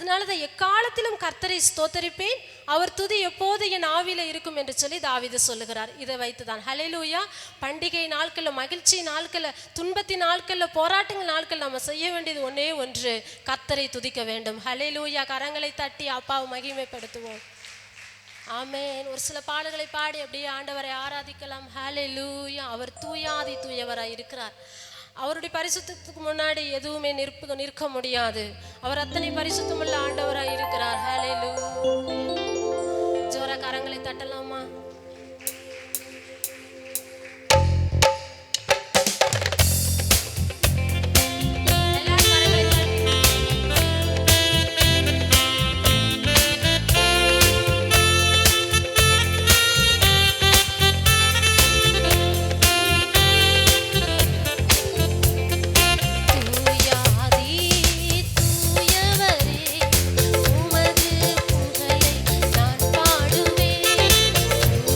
அதனாலதான் எக்காலத்திலும் கர்த்தரை ஸ்தோத்தரிப்பேன், அவர் துதி எப்போது என் ஆவியில இருக்கும் என்று சொல்லி தாவீது சொல்லுகிறார். இதை வைத்துதான் ஹல்லேலூயா. பண்டிகை நாட்கள்ல, மகிழ்ச்சி நாட்கள்ல, துன்பத்தின் நாட்கள்ல, போராட்டங்கள் நாட்கள் நம்ம செய்ய வேண்டியது ஒன்னே ஒன்று, கர்த்தரை துதிக்க வேண்டும். ஹல்லேலூயா. கரங்களை தட்டி அப்பாவை மகிமைப்படுத்துவோம். ஆமென். ஒரு சில பாடல்களை பாடி அப்படியே ஆண்டவரை ஆராதிக்கலாம். ஹல்லேலூயா. அவர் தூயாதி தூயவராய் இருக்கிறார். அவருடைய பரிசுத்தத்துக்கு முன்னாடி எதுவுமே நிற்க முடியாது. அவர் அத்தனை பரிசுத்தமுள்ள ஆண்டவராய் இருக்கிறார். ஹல்லேலூயா. ஜோரா கரங்களை தட்டலாமா? உமது புகழை நான் பாடுவேன்.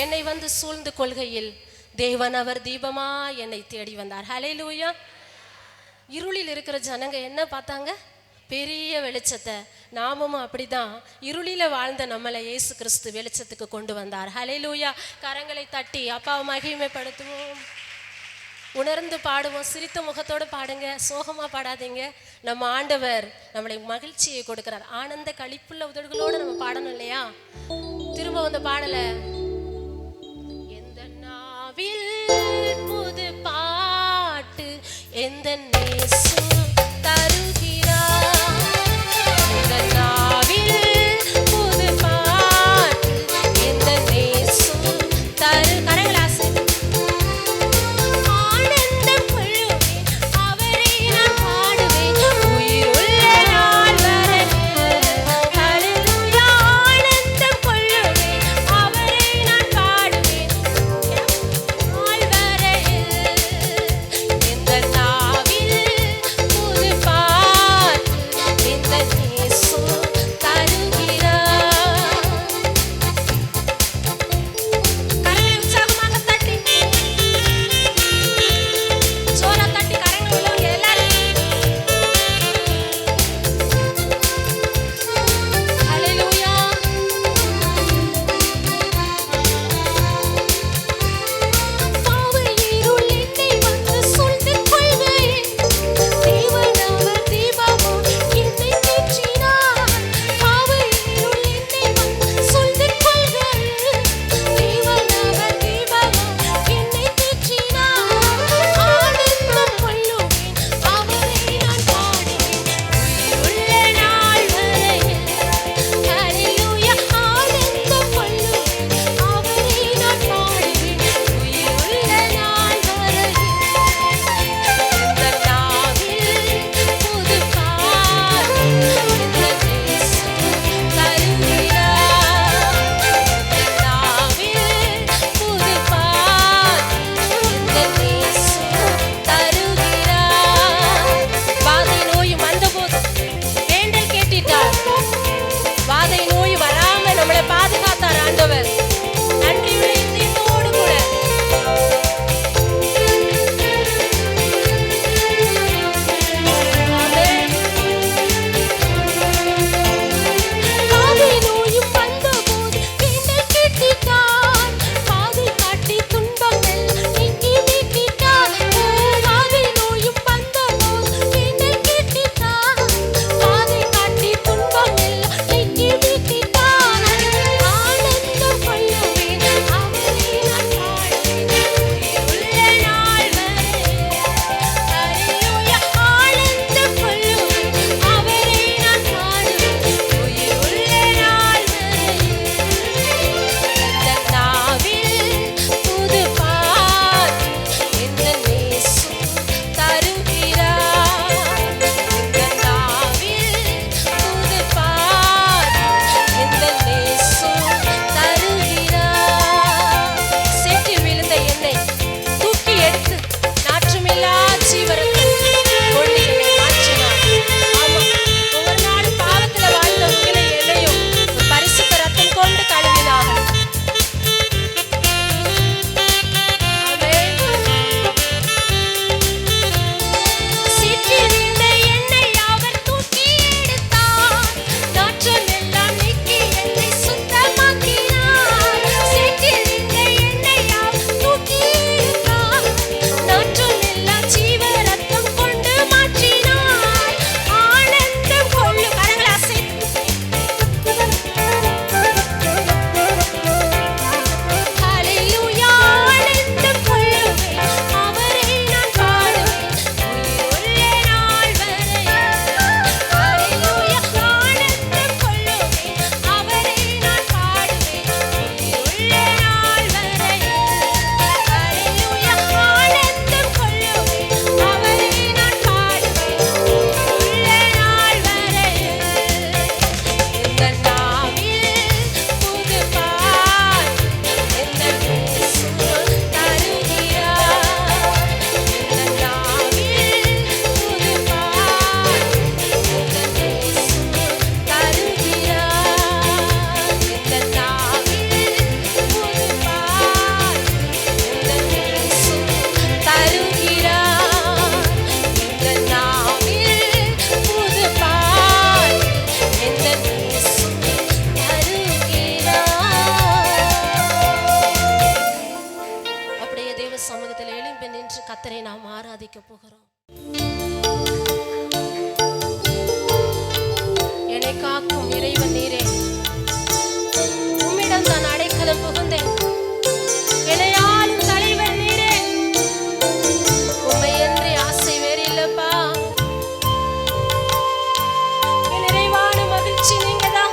என்னை வந்து சூழ்ந்து கொள்கையில் தேவன் அவர் தீபமா என்னை தேடி வந்தார். ஹல்லேலூயா. இருளில் இருக்கிற ஜனங்க என்ன பார்த்தாங்க? பெரிய வெளிச்சத்தை. நாமும் அப்படிதான் இருளில வாழ்ந்த நம்மளை இயேசு கிறிஸ்து வெளிச்சத்துக்கு கொண்டு வந்தார். ஹல்லேலூயா. கரங்களை தட்டி அப்பாவை மகிமைப்படுத்துவோம். உணர்ந்து பாடுவோம். சிரித்த முகத்தோடு பாடுங்க, சோகமா பாடாதீங்க. நம்ம ஆண்டவர் நம்மளை மகிழ்ச்சியை கொடுக்கிறார். ஆனந்த களிப்புள்ள உதடுகளோடு நம்ம பாடணும் இல்லையா? திரும்ப வந்து பாடல. எந்த நாவில் புது பாட்டு எந்த நேசு தருகிறார். எந்த நாவில் புது பாட்டு எந்த நேசு தரு கரங்களாசு அவரே கர்த்தரை நாம் ஆராதிக்க போகிறோம். என்னை காக்கும் இறைவன் நீரே, உம்மிடம் நான் அடைக்கலம் புகுந்தேன். என்னை ஆளும் தலைவர் நீரே, உம்மை என்று ஆசை வேறு இல்லப்பா. என் நிறைவான மகிழ்ச்சி நீங்கதான்.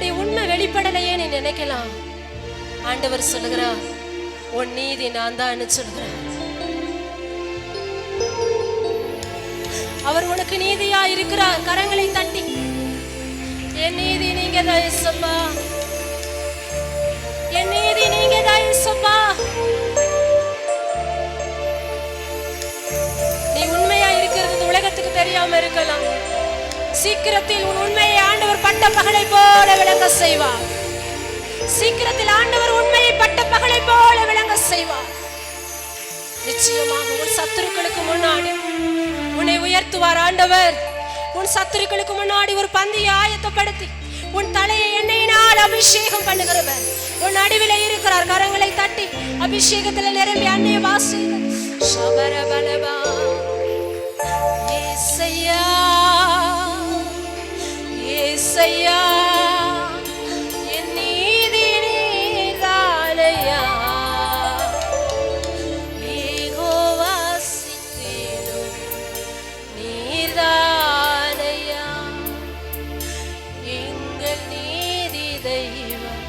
உன்னுடைய உண்மை வெளிப்படலையே நீ நினைக்கலாம். ஆண்டவர் சொல்லுகிறார், உன் நீதி நான் தான் சொல்லுகிறார். அவர் உனக்கு நீதியா இருக்கிறார். கரங்களை தட்டி, என் நீதி நீங்க தான் இயேசப்பா, என் நீதி நீங்க தான் இயேசப்பா. நீ உண்மையா இருக்கிறது உலகத்துக்கு தெரியாம இருக்கலாம். சீக்கிரத்தில் உன் உண்மையை ஆண்டவர் பட்ட பகலை போல விளங்க செய்வார். சீக்கிரத்தில் ஆண்டவர் உண்மையை பட்ட பகலை போல விளங்க செய்வார். நிச்சயமாக உன் சத்துருக்களுக்கு முன்னாடி உன்னை உயர்த்துவார் ஆண்டவர். உன் சத்துருக்களுக்கு முன்னாடி ஒரு பந்தியை ஆயத்தப்படுத்தி உன் தலையை எண்ணெயினால் அபிஷேகம் பண்ணுகிறவர் உன் நடுவிலே இருக்கிறார். கரங்களை தட்டி அபிஷேகத்தில் நிரம்பி அன்னைய வாசிங்க. சபரபலபா ஏசையா, ஏசையா, என் நீதி நீர்தானையா, யெகோவா சித்தேனும் நீர்தானையா, எங்கள் நீதி தெய்வம்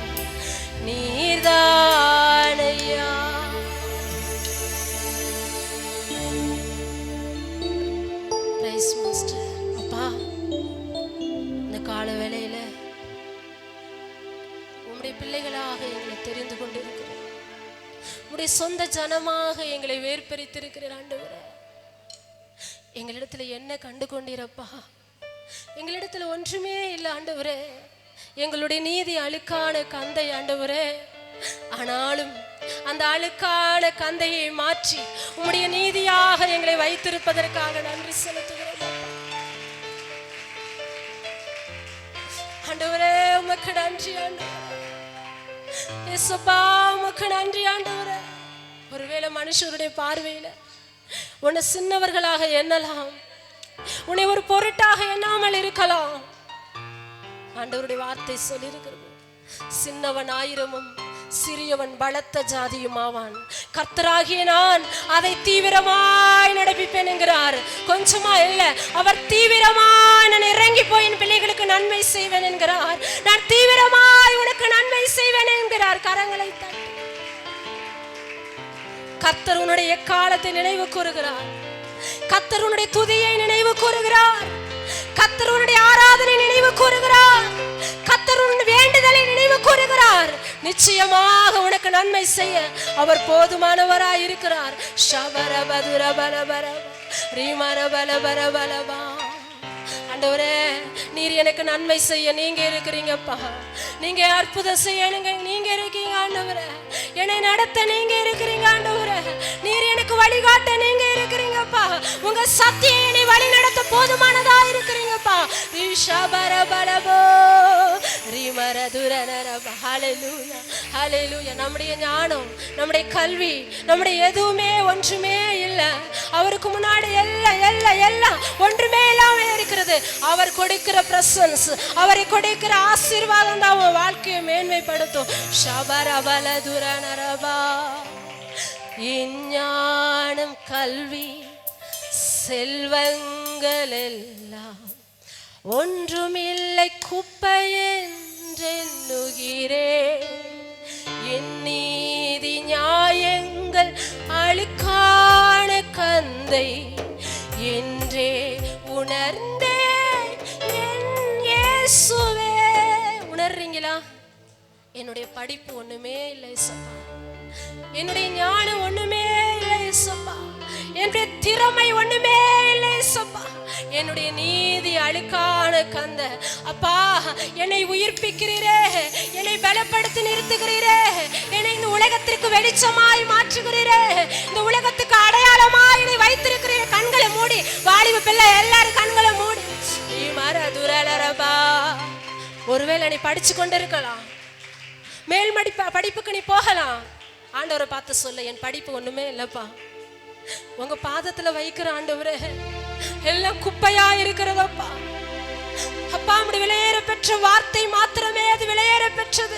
நீர்தானையா. பிரைஸ் மாஸ்டர். அப்பா, இந்த கால வேளையில உம்முடைய பிள்ளைகளாக எங்களை தெரிந்து கொண்டிருக்கிறேன். உம்முடைய சொந்த ஜனமாக எங்களை வேர்பிரித்திருக்கிறேன் ஆண்டவரே. எங்களிடத்துல என்ன கண்டு கொண்டீரப்பா? எங்களிடத்துல ஒன்றுமே இல்லை ஆண்டவரே. எங்களுடைய நீதி அழுக்கான கந்தை ஆண்டவரே. ஆனாலும் அந்த அழுக்கான கந்தையை மாற்றி உம்முடைய நீதியாக எங்களை வைத்திருப்பதற்காக நன்றி செலுத்துகிறோம் ஆண்டவரே. உமக்கு நன்றி ஆண்டவரே. இயேசுப்பா, உமக்கு நன்றி ஆண்டவரே. ஒருவேளை மனுஷருடைய பார்வையில உன்னை சின்னவர்களாக எண்ணலாம், உன்னை ஒரு பொருட்டாக எண்ணாமல் இருக்கலாம். ஆண்டவருடைய வார்த்தை சொல்லியிருக்கிறது, சின்னவன் ஆயிரமும் சிறியவன் பலத்த ஜாதியும் ஆவான். கர்த்தராகிய நான் அதை தீவிரமாய் நடப்பிப்பேன் என்கிறார். கொஞ்சமா இல்ல, அவர் தீவிரமாய் நான் இறங்கி போய் என் பிள்ளைகளுக்கு நன்மை செய்வேன் என்கிறார். நான் தீவிரமாய் உனக்கு நன்மை செய்வேன் என்கிறார். கரங்களை தட்டி கர்த்தர் உன்னுடைய எக்காலத்தை நினைவு கூறுகிறார். கர்த்தர் உன்னுடைய துதியை நினைவு கூறுகிறார். கர்த்தர் உன்னுடைய ஆராதனை நினைவு கூறுகிறார். கர்த்தர் உன் வேண்டுதலை நினைவு கூறுகிறார். நிச்சயமாக உனக்கு நன்மை செய்ய அவர் போதுமானவராய் இருக்கிறார். ஷபரபதுரபலபர ரீமரபலபரபலபா. ஆண்டவரே, நீர் எனக்கு நன்மை செய்ய நீங்க இருக்கிறீங்கப்பா. நீங்க அற்புதம் செய்ய நீங்க இருக்கீங்க ஆண்டவரே. என்னை நடத்த நீங்க இருக்கிறீங்க ஆண்டவரே. நீர் எனக்கு வழிகாட்ட நீங்க இருக்கிறீங்கப்பா. உங்க சத்தியம் என்னை வழி நடத்த போதுமானதா இருக்கிறீங்கப்பா. ஷபரபலபோ ரீமரதுரனரப. ஹல்லேலூயா, ஹல்லேலூயா. நம்முடைய ஞானம், நம்முடைய கல்வி, நம்முடைய எதுவுமே ஒன்றுமே இல்லை. அவருக்கு முன்னாடி எல்லாம் எல்லாம் எல்லாம் ஒன்றுமே இல்லாம இருக்கிறது. அவர் கொடுக்கிற பிரசன்ஸ், அவரை கொடுக்கிற ஆசீர்வாதம் தான் அவன் வாழ்க்கையை மேன்மைப்படுத்தும். ஷபரபலதுரனரபா. ஞானம், கல்வி, செல்வங்கள் எல்லாம் ஒன்றுமில்லை குப்பையென்றெண்ணுகிறேன். என் நீதி நியாயங்கள் அழுக்கான கந்தை என்றே உணர்ந்தேன் என் இயேசுவே. உணர்றீங்களா? என்னுடைய படிப்பு ஒண்ணுமே இல்லை இயேசுப்பா, என்னுடைய ஞானம் ஒண்ணுமே இல்லை இயேசுப்பா, என்னுடைய திறமை ஒண்ணுமே இல்லை இயேசுப்பா. என்னுடைய நீதி அழுக்கான கந்த அப்பா, என்னை உயிர்ப்பிக்கிறீரே, என்னை பலப்படுத்தி நிறுத்துகிறீரே, என்னை இந்த உலகத்திற்கு வெளிச்சமாய் மாற்றுகிறீரே, இந்த உலகத்துக்கு அடையாளமாய் என்னை வைத்திருக்கிறீரே. கண்களை மூடி, வாலிப பிள்ளை எல்லாரும் கண்களை மூடி. ஒருவேளை நீ படிச்சு கொண்டிருக்கலாம், மேல் படிப்புக்கு நீ போகலாம். ஆண்டவரை பார்த்து சொல்ல, என் படிப்பு ஒண்ணுமே இல்லப்பா, உங்க பாதத்துல வைக்கிற ஆண்டவரே, எல்லாம் குப்பையா இருக்கிறதப்பா. அப்பா, அப்படி விலையேற பெற்ற வார்த்தை மாத்திரமே அது விலையேற பெற்றது.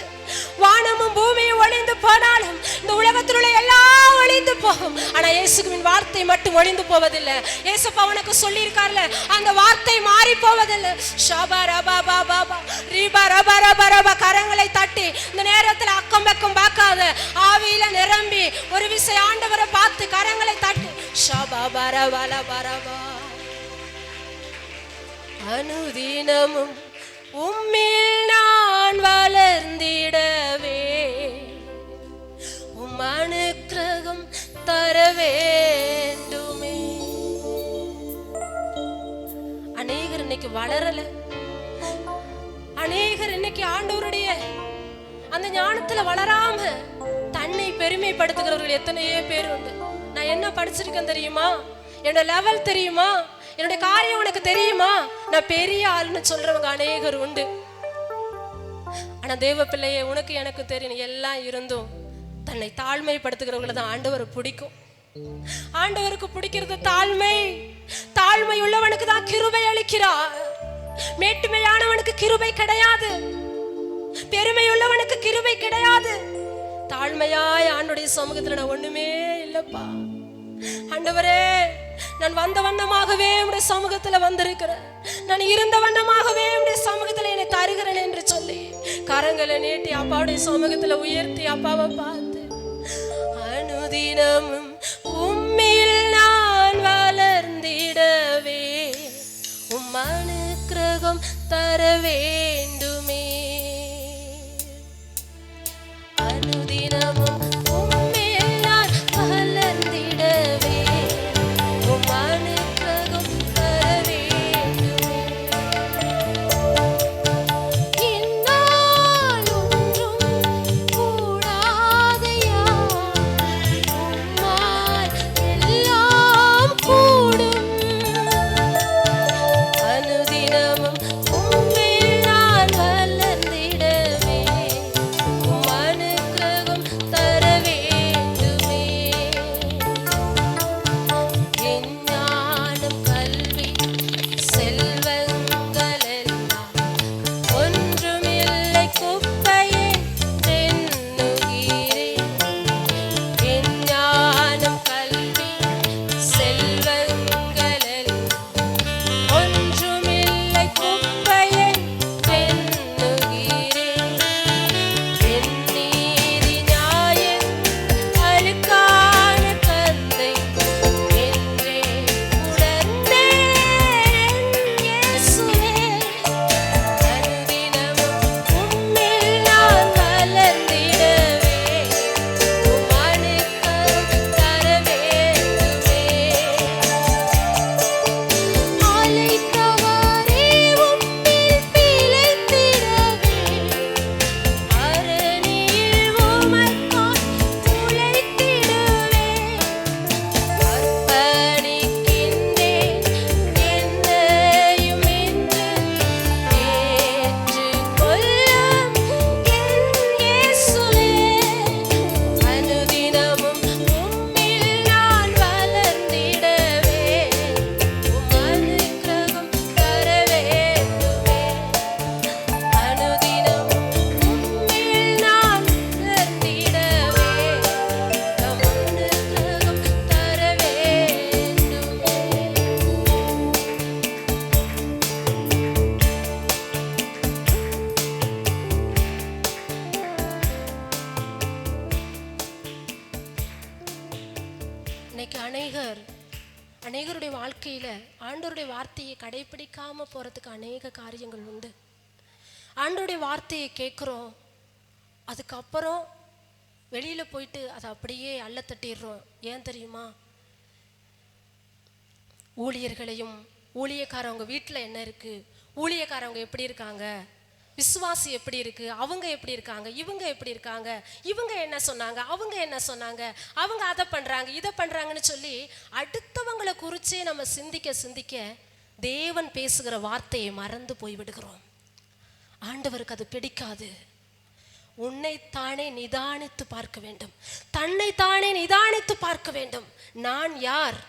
வானமும் பூமியும் ஒளிந்து போனாலும் இந்த உலகத்தில் உள்ள எல்லா ஒளி ஒழிந்து போகும். ஆனா இயேசுவின் வார்த்தை மட்டும் ஒழிந்து போவதில்லை. இயேசுப்பா உனக்கு சொல்லி இருக்கார்ல, அந்த வார்த்தை மாறி போவதில்லை. ஷபா ரபா பாபா ரீபா ரபா ரபா ரபா. கரங்களை தட்டி இந்த நேரத்தில் அக்கம் பக்கம் பார்க்காத, ஆவியில நிரம்பி ஒரு விசை ஆண்டவரை பார்த்து கரங்களை தட்டி ஷபா பரபல பரபா. அனுதினமும் உம்மில் நான் வளர்ந்திடவே உம் அனுக்கிரகம் தர வேண்டுமே. அநேகர் இன்னைக்கு வளரல. அநேகர் இன்னைக்கு ஆண்டவருடைய அந்த ஞானத்துல வளராம தன்னை பெருமைப்படுத்துகிறவர்கள் எத்தனையோ பேர் உண்டு. நான் என்ன படிச்சிருக்கேன் தெரியுமா, என்னோட லெவல் தெரியுமா, என்னுடைய காரியம் உனக்கு தெரியுமா, நான் பெரிய ஆளுன்னு சொல்றவங்க அநேகர் உண்டு. ஆனா தேவ பிள்ளையே, உனக்கு எனக்கு தெரியும், எல்லாம் இருந்தும் தன்னை தாழ்மைப்படுத்துகிறவங்களை தான் ஆண்டவர் பிடிக்கும். ஆண்டவருக்கு பிடிக்கிறது தாழ்மை. தாழ்மை உள்ளவனுக்கு தான் கிருபை அளிக்கிறார். மேட்டுமையானவனுக்கு கிருபை கிடையாது. பெருமை உள்ளவனுக்கு கிருபை கிடையாது. தாழ்மையாய் ஆண்டுடைய சமூகத்துல நான் ஒண்ணுமே இல்லப்பா, ஆண்டவரே நான் வந்த வண்ணமாகவே உடைய சமூகத்துல வந்திருக்கிறேன், நான் இருந்த வண்ணமாகவே உடைய சமூகத்துல என்னை தருகிறேன் என்று சொல்லி கரங்களை நீட்டி அப்பாவுடைய சமூகத்துல உயர்த்தி அப்பாவை பார்த்து, அனுதினமும் உம்மில் நான் வளர்ந்திடவே உம் அனுக்கிரகம் தர வேண்டுமே. அனுதினமும் அநேகருடைய வாழ்க்கையில ஆண்டவருடைய வார்த்தையை கடைபிடிக்காம போறதுக்கு அநேக காரியங்கள் உண்டு. ஆண்டவருடைய வார்த்தையை கேட்குறோம், அதுக்கப்புறம் வெளியில போயிட்டு அதை அப்படியே அள்ள தட்டிடுறோம். ஏன் தெரியுமா? ஊழியர்களையும் ஊழியக்காரவங்க வீட்டில் என்ன இருக்கு, ஊழியக்காரவங்க எப்படி இருக்காங்க, விசுவாசி எப்படி இருக்கு, அவங்க எப்படி இருக்காங்க, இவங்க எப்படி இருக்காங்க, இவங்க என்ன சொன்னாங்க, அவங்க என்ன சொன்னாங்க, அவங்க அதை பண்றாங்க இதை பண்றாங்கன்னு சொல்லி அடுத்தவங்களை குறிச்சே நம்ம சிந்திக்க சிந்திக்க தேவன் பேசுகிற வார்த்தையை மறந்து போய்விடுகிறோம். ஆண்டவருக்கு அது பிடிக்காது. உன்னைத்தானே நிதானித்து பார்க்க வேண்டும், தன்னைத்தானே நிதானித்து பார்க்க வேண்டும். நான் யார்,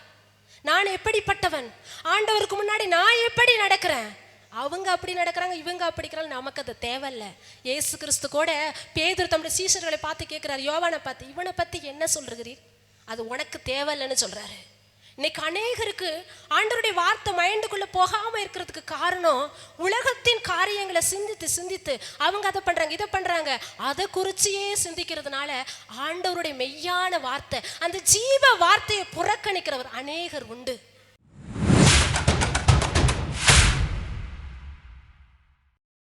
நான் எப்படிப்பட்டவன், ஆண்டவருக்கு முன்னாடி நான் எப்படி நடக்கிறேன், அவங்க அப்படி நடக்கிறாங்க இவங்க அப்படி இருக்கிறாங்க, நமக்கு அது தேவையில்லை. இயேசு கிறிஸ்து கூட பேதுரு தம்முடைய சீஷர்களை பார்த்து கேட்கிறார், யோவானை பார்த்து, இவனை பத்தி என்ன சொல்றீர், அது உனக்கு தேவையில்லைன்னு சொல்றாரு. இன்னைக்கு அநேகருக்கு ஆண்டவருடைய வார்த்தை மைண்டுக்குள்ள போகாம இருக்கிறதுக்கு காரணம், உலகத்தின் காரியங்களை சிந்தித்து சிந்தித்து அவங்க அதை பண்றாங்க இதை பண்றாங்க, அதை குறிச்சியே சிந்திக்கிறதுனால ஆண்டவருடைய மெய்யான வார்த்தை, அந்த ஜீவ வார்த்தையை புறக்கணிக்கிறவர் அநேகர் உண்டு.